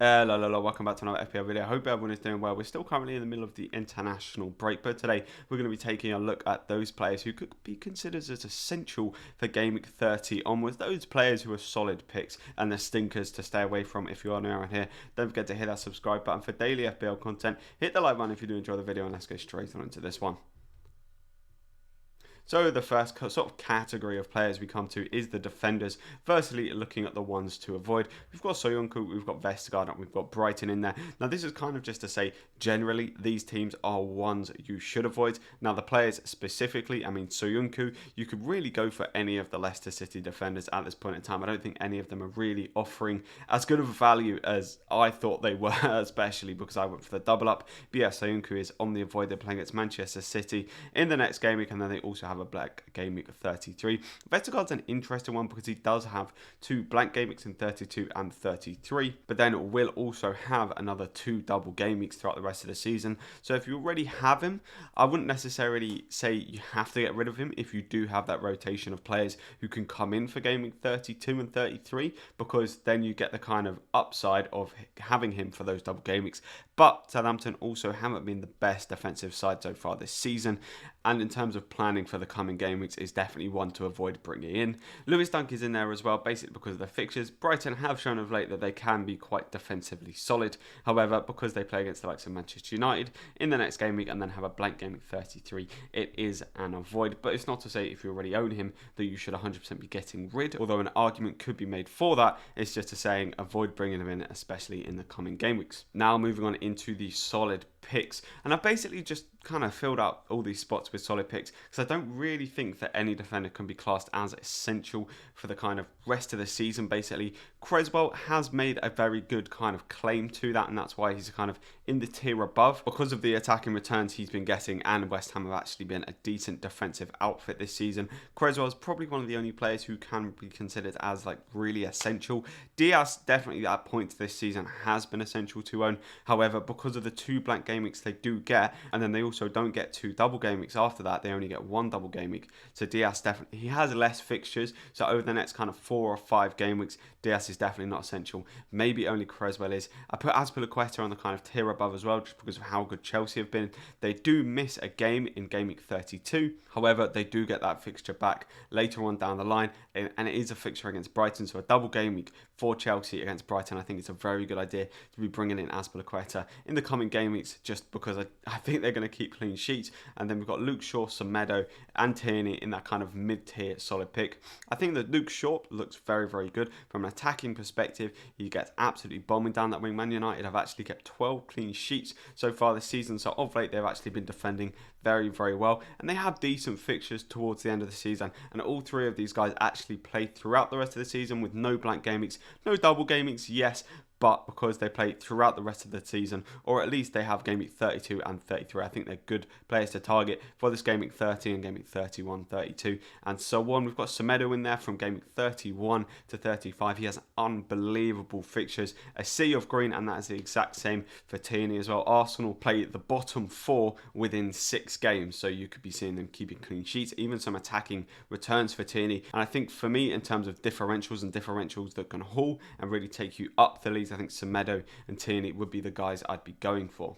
Hello, welcome back to another FPL video. I hope everyone is doing well. We're still currently in the middle of the international break, but today we're going to be taking a look at those players who could be considered as essential for Game Week 30 onwards. Those players who are solid picks and the stinkers to stay away from if you are new around here. Don't forget to hit that subscribe button for daily FPL content. Hit the like button if you do enjoy the video, and let's go straight on into this one. So the first sort of category of players we come to is the defenders. Firstly, looking at the ones to avoid. We've got Soyuncu, we've got Vestergaard, and we've got Brighton in there. Now this is kind of just to say, generally, these teams are ones you should avoid. Now the players specifically, I mean Soyuncu, you could really go for any of the Leicester City defenders at this point in time. I don't think any of them are really offering as good of a value as I thought they were, especially because I went for the double up. But yeah, Soyuncu is on the avoid. They're playing against Manchester City in the next game week, and then they also have a black game week 33. Vestergaard's an interesting one because he does have two blank game weeks in 32 and 33, but then will also have another two double game weeks throughout the rest of the season. So if you already have him, I wouldn't necessarily say you have to get rid of him if you do have that rotation of players who can come in for game week 32 and 33, because then you get the kind of upside of having him for those double game weeks. But Southampton also haven't been the best defensive side so far this season, and in terms of planning for the coming game weeks, is definitely one to avoid bringing in. Lewis Dunk is in there as well, basically because of the fixtures. Brighton have shown of late that they can be quite defensively solid. However, because they play against the likes of Manchester United in the next game week and then have a blank game week 33, it is an avoid. But it's not to say if you already own him that you should 100% be getting rid, although an argument could be made for that. It's just to saying avoid bringing him in, especially in the coming game weeks. Now moving on into the solid picks, and I've basically just kind of filled out all these spots with solid picks because I don't really think that any defender can be classed as essential for the kind of rest of the season. Basically, Creswell has made a very good kind of claim to that, and that's why he's kind of in the tier above because of the attacking returns he's been getting, and West Ham have actually been a decent defensive outfit this season. Creswell is probably one of the only players who can be considered as like really essential. Diaz definitely at points this season has been essential to own. However, because of the two blank game weeks they do get, and then they also don't get two double game weeks after that, they only get one double game week. So Diaz definitely, he has less fixtures, so over the next kind of 4 or 5 game weeks, Diaz is definitely not essential. Maybe only Creswell is. I put Azpilicueta on the kind of tier above as well, just because of how good Chelsea have been. They do miss a game in game week 32. However, they do get that fixture back later on down the line, and it is a fixture against Brighton, so a double game week for Chelsea against Brighton. I think it's a very good idea to be bringing in Azpilicueta in the coming game weeks, just because I think they're going to keep clean sheets. And then we've got Luke Shaw, Semedo, and Tierney in that kind of mid-tier solid pick. I think that Luke Shaw looks very, very good from an attacking perspective. He gets absolutely bombing down that wing. Man United have actually kept 12 clean sheets so far this season, so of late they've actually been defending very, very well, and they have decent fixtures towards the end of the season, and all three of these guys actually play throughout the rest of the season with no blank game weeks, no double game weeks, yes, but because they play throughout the rest of the season, or at least they have game week 32 and 33, I think they're good players to target for this game week 30 and game week 31, 32, and so on. We've got Semedo in there from game week 31 to 35. He has unbelievable fixtures, a sea of green, and that is the exact same for Tierney as well. Arsenal play the bottom 4 within 6 games, so you could be seeing them keeping clean sheets, even some attacking returns for Tierney. And I think for me, in terms of differentials and differentials that can haul and really take you up the league, I think Semedo and Tierney would be the guys I'd be going for.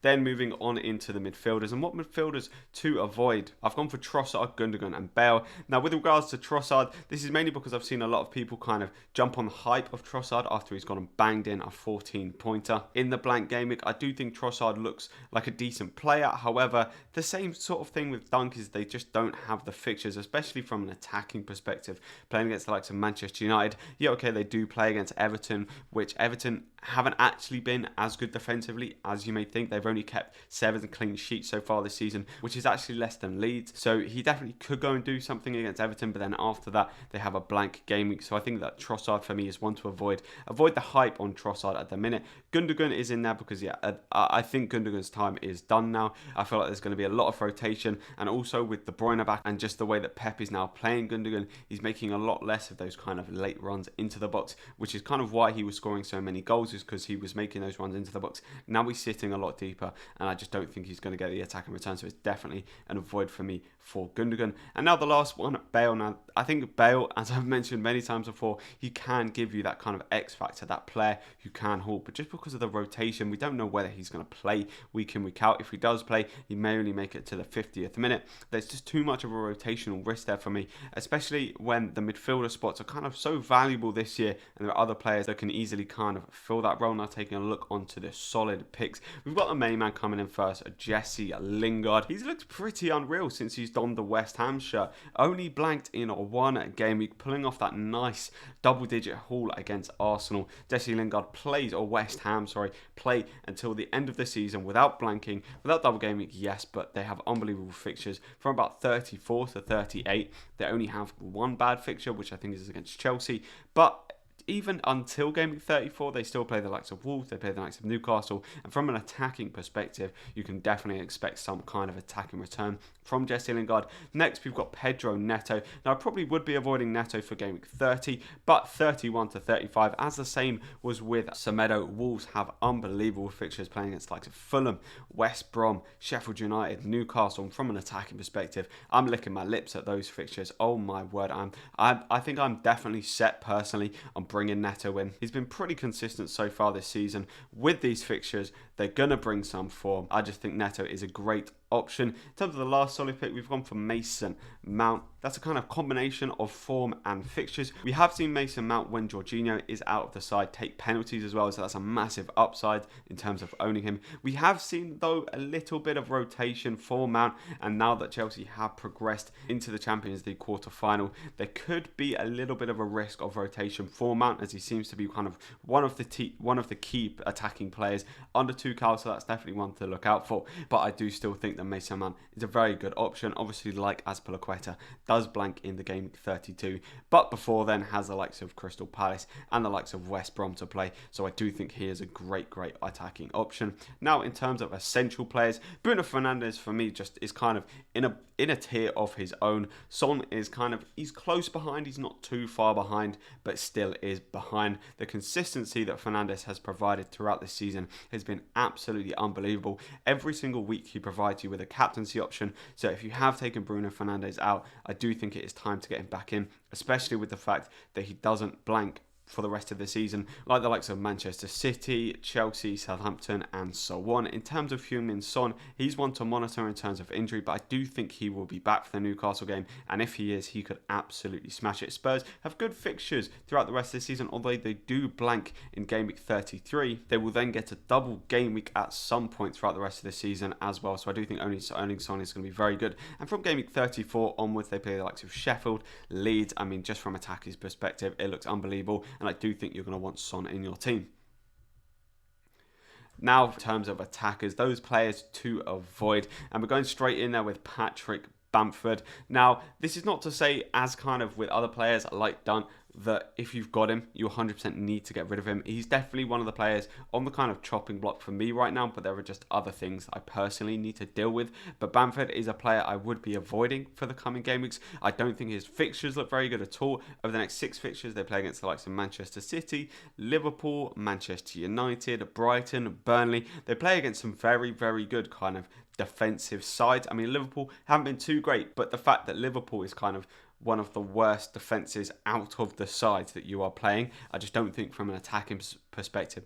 Then moving on into the midfielders, and what midfielders to avoid. I've gone for Trossard, Gundogan and Bale. Now with regards to Trossard, this is mainly because I've seen a lot of people kind of jump on the hype of Trossard after he's gone and banged in a 14 pointer in the blank game week. I do think Trossard looks like a decent player. However, the same sort of thing with Dunk is they just don't have the fixtures, especially from an attacking perspective. Playing against the likes of Manchester United, yeah, okay, they do play against Everton, which Everton haven't actually been as good defensively as you may think. They've only kept 7 clean sheets so far this season, which is actually less than Leeds. So he definitely could go and do something against Everton, but then after that, they have a blank game week. So I think that Trossard for me is one to avoid. Avoid the hype on Trossard at the minute. Gundogan is in there because, yeah, I think Gundogan's time is done now. I feel like there's going to be a lot of rotation, and also with De Bruyne back and just the way that Pep is now playing Gundogan, he's making a lot less of those kind of late runs into the box, which is kind of why he was scoring so many goals, is because he was making those runs into the box. Now he's sitting a lot deeper cheaper, and I just don't think he's going to get the attacking return, so it's definitely an avoid for me for Gundogan. And now the last one, Bale. Now, I think Bale, as I've mentioned many times before, he can give you that kind of X factor, that player who can haul, but just because of the rotation, we don't know whether he's going to play week in, week out. If he does play, he may only make it to the 50th minute. There's just too much of a rotational risk there for me, especially when the midfielder spots are kind of so valuable this year, and there are other players that can easily kind of fill that role. Now, taking a look onto the solid picks, we've got the main man coming in first, Jesse Lingard. He's looked pretty unreal since he's donned the West Ham shirt. Only blanked in one game week, pulling off that nice double-digit haul against Arsenal. Jesse Lingard plays, or West Ham, sorry, play until the end of the season without blanking, without double game week, yes, but they have unbelievable fixtures from about 34 to 38. They only have one bad fixture, which I think is against Chelsea, but even until game week 34, they still play the likes of Wolves, they play the likes of Newcastle, and from an attacking perspective, you can definitely expect some kind of attacking return from Jesse Lingard. Next, we've got Pedro Neto. Now, I probably would be avoiding Neto for game week 30, but 31 to 35, as the same was with Semedo. Wolves have unbelievable fixtures playing against the likes of Fulham, West Brom, Sheffield United, Newcastle, and from an attacking perspective, I'm licking my lips at those fixtures. Oh my word, I think I'm definitely set personally on bringing Neto in. He's been pretty consistent so far this season with these fixtures. They're going to bring some form. I just think Neto is a great option. In terms of the last solid pick, we've gone for Mason Mount. That's a kind of combination of form and fixtures. We have seen Mason Mount, when Jorginho is out of the side, take penalties as well, so that's a massive upside in terms of owning him. We have seen, though, a little bit of rotation for Mount, and now that Chelsea have progressed into the Champions League quarter-final, there could be a little bit of a risk of rotation for Mount, as he seems to be kind of one of the key attacking players under Tuchel, so that's definitely one to look out for. But I do still think that Mason Mount is a very good option. Obviously, like Azpilicueta, does blank in the game 32, but before then has the likes of Crystal Palace and the likes of West Brom to play, so I do think he is a great attacking option. Now, in terms of essential players, Bruno Fernandes for me just is kind of in a tier of his own. Son is he's close behind, he's not too far behind, but still is behind. The consistency that Fernandes has provided throughout this season has been absolutely unbelievable. Every single week he provides you with a captaincy option, so if you have taken Bruno Fernandes out, I do think it is time to get him back in, especially with the fact that he doesn't blank for the rest of the season, like the likes of Manchester City, Chelsea, Southampton, and so on. In terms of Heung-min Son, he's one to monitor in terms of injury, but I do think he will be back for the Newcastle game, and if he is, he could absolutely smash it. Spurs have good fixtures throughout the rest of the season, although they do blank in game week 33. They will then get a double game week at some point throughout the rest of the season as well, so I do think owning Son is going to be very good. And from game week 34 onwards, they play the likes of Sheffield, Leeds. I mean, just from attackers' perspective, it looks unbelievable, and I do think you're going to want Son in your team. Now, in terms of attackers, those players to avoid, and we're going straight in there with Patrick Bamford. Now, this is not to say, as kind of with other players like Dunn, that if you've got him, you 100% need to get rid of him. He's definitely one of the players on the kind of chopping block for me right now, but there are just other things I personally need to deal with. But Bamford is a player I would be avoiding for the coming game weeks. I don't think his fixtures look very good at all. Over the next 6 fixtures, they play against the likes of Manchester City, Liverpool, Manchester United, Brighton, Burnley. They play against some very, very good kind of defensive sides. I mean, Liverpool haven't been too great, but the fact that Liverpool is kind of one of the worst defences out of the sides that you are playing, I just don't think from an attacking perspective,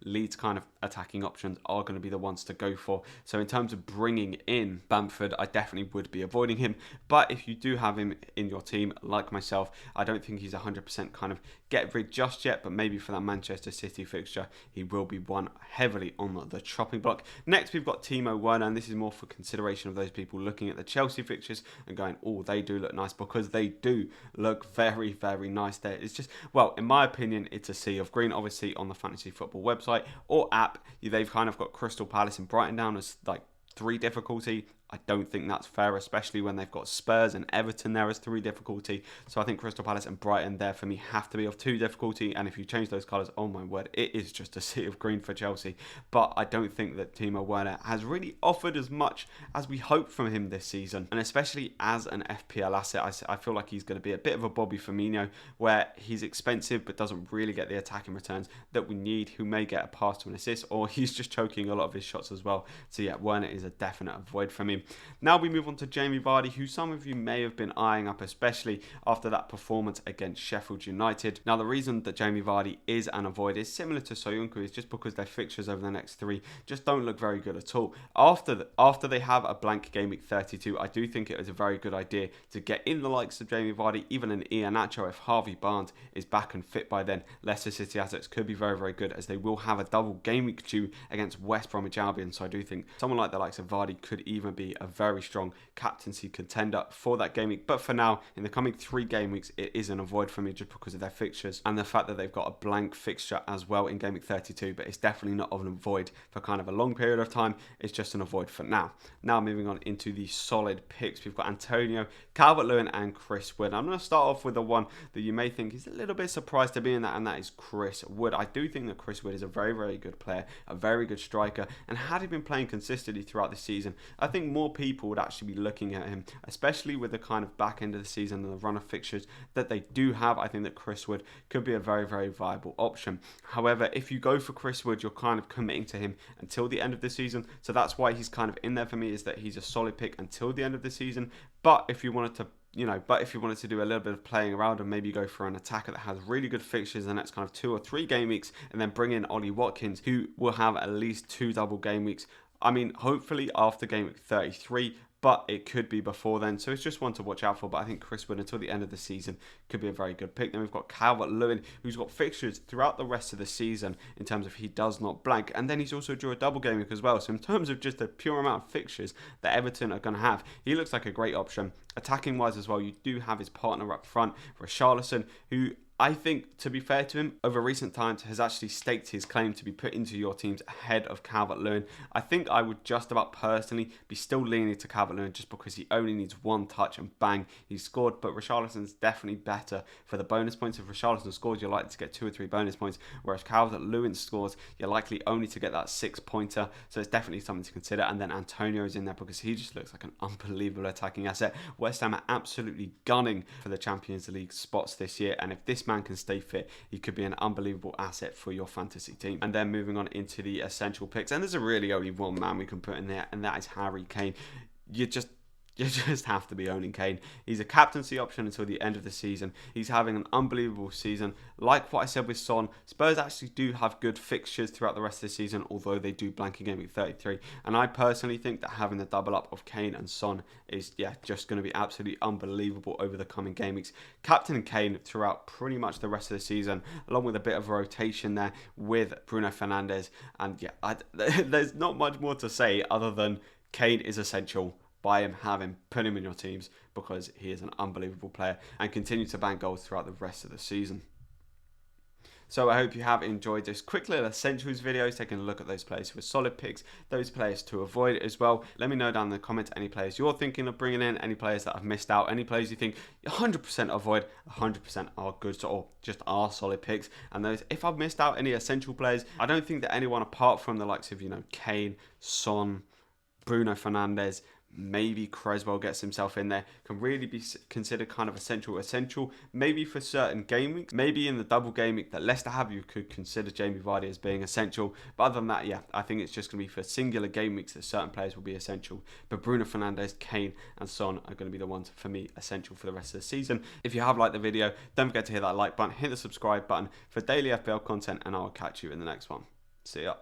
Leeds kind of attacking options are going to be the ones to go for. So in terms of bringing in Bamford, I definitely would be avoiding him. But if you do have him in your team, like myself, I don't think he's 100% kind of get rid just yet, but maybe for that Manchester City fixture, he will be one heavily on the chopping block. Next, we've got Timo Werner, and this is more for consideration of those people looking at the Chelsea fixtures and going, oh, they do look nice, because they do look very, very nice there. It's just, well, in my opinion, it's a sea of green. Obviously, on the Fantasy Football website or app, they've kind of got Crystal Palace and Brighton down as like 3 difficulty. I don't think that's fair, especially when they've got Spurs and Everton there as 3 difficulty. So I think Crystal Palace and Brighton there for me have to be of 2 difficulty. And if you change those colours, oh my word, it is just a sea of green for Chelsea. But I don't think that Timo Werner has really offered as much as we hoped from him this season. And especially as an FPL asset, I feel like he's going to be a bit of a Bobby Firmino, where he's expensive but doesn't really get the attacking returns that we need, who may get a pass to an assist, or he's just choking a lot of his shots as well. So yeah, Werner is a definite avoid for me. Now we move on to Jamie Vardy, who some of you may have been eyeing up, especially after that performance against Sheffield United. Now the reason that Jamie Vardy is an avoid is similar to Soyuncu, is just because their fixtures over the next 3 just don't look very good at all. After they have a blank game week 32, I do think it was a very good idea to get in the likes of Jamie Vardy, even an Iheanacho if Harvey Barnes is back and fit by then. Leicester City assets could be very, very good, as they will have a double game week due against West Bromwich Albion. So I do think someone like the likes of Vardy could even be a very strong captaincy contender for that game week. But for now, in the coming 3 game weeks, it is an avoid for me just because of their fixtures and the fact that they've got a blank fixture as well in game week 32. But it's definitely not an avoid for kind of a long period of time. It's just an avoid for now. Now moving on into the solid picks, we've got Antonio, Calvert-Lewin and Chris Wood. I'm going to start off with the one that you may think is a little bit surprised to be in that, and that is Chris Wood. I do think that Chris Wood is a very, very good player, a very good striker, and had he been playing consistently throughout the season, I think more people would actually be looking at him, especially with the kind of back end of the season and the run of fixtures that they do have. I think that Chris Wood could be a very, very viable option. However, if you go for Chris Wood, you're kind of committing to him until the end of the season, so that's why he's kind of in there for me, is that he's a solid pick until the end of the season. But if you wanted to do a little bit of playing around and maybe go for an attacker that has really good fixtures in the next kind of 2 or 3 game weeks, and then bring in Ollie Watkins, who will have at least 2 double game weeks. I mean, hopefully after game week 33, but it could be before then. So it's just one to watch out for. But I think Chris Wood until the end of the season could be a very good pick. Then we've got Calvert-Lewin, who's got fixtures throughout the rest of the season in terms of he does not blank. And then he's also drew a double game week as well. So in terms of just the pure amount of fixtures that Everton are going to have, he looks like a great option. Attacking wise as well, you do have his partner up front, Richarlison, who I think, to be fair to him, over recent times has actually staked his claim to be put into your teams ahead of Calvert-Lewin. I think I would just about personally be still leaning to Calvert-Lewin just because he only needs 1 touch and bang, he's scored. But Richarlison's definitely better for the bonus points. If Richarlison scores, you're likely to get 2 or 3 bonus points, whereas Calvert-Lewin scores, you're likely only to get that 6-pointer. So it's definitely something to consider. And then Antonio is in there because he just looks like an unbelievable attacking asset. West Ham are absolutely gunning for the Champions League spots this year, and if this man can stay fit, he could be an unbelievable asset for your fantasy team. And then moving on into the essential picks, and there's really only one man we can put in there, and that is Harry Kane. You just have to be owning Kane. He's a captaincy option until the end of the season. He's having an unbelievable season. Like what I said with Son, Spurs actually do have good fixtures throughout the rest of the season, although they do blank in game week 33. And I personally think that having the double up of Kane and Son is, just going to be absolutely unbelievable over the coming game weeks. Captain Kane throughout pretty much the rest of the season, along with a bit of a rotation there with Bruno Fernandes. And there's not much more to say other than Kane is essential. Buy him, have him, put him in your teams because he is an unbelievable player and continue to bang goals throughout the rest of the season. So I hope you have enjoyed this quick little essentials video, taking a look at those players who are solid picks, those players to avoid as well. Let me know down in the comments any players you're thinking of bringing in, any players that I've missed out, any players you think 100% avoid, 100% are good or just are solid picks. And those, if I've missed out any essential players, I don't think that anyone apart from the likes of, Kane, Son, Bruno Fernandes, maybe Creswell gets himself in there, can really be considered kind of essential. Maybe for certain game weeks, maybe in the double game week that Leicester have, you could consider Jamie Vardy as being essential. But other than that, I think it's just going to be for singular game weeks that certain players will be essential. But Bruno Fernandes, Kane and Son are going to be the ones for me essential for the rest of the season. If you have liked the video, don't forget to hit that like button, hit the subscribe button for daily FPL content, and I'll catch you in the next one. See ya.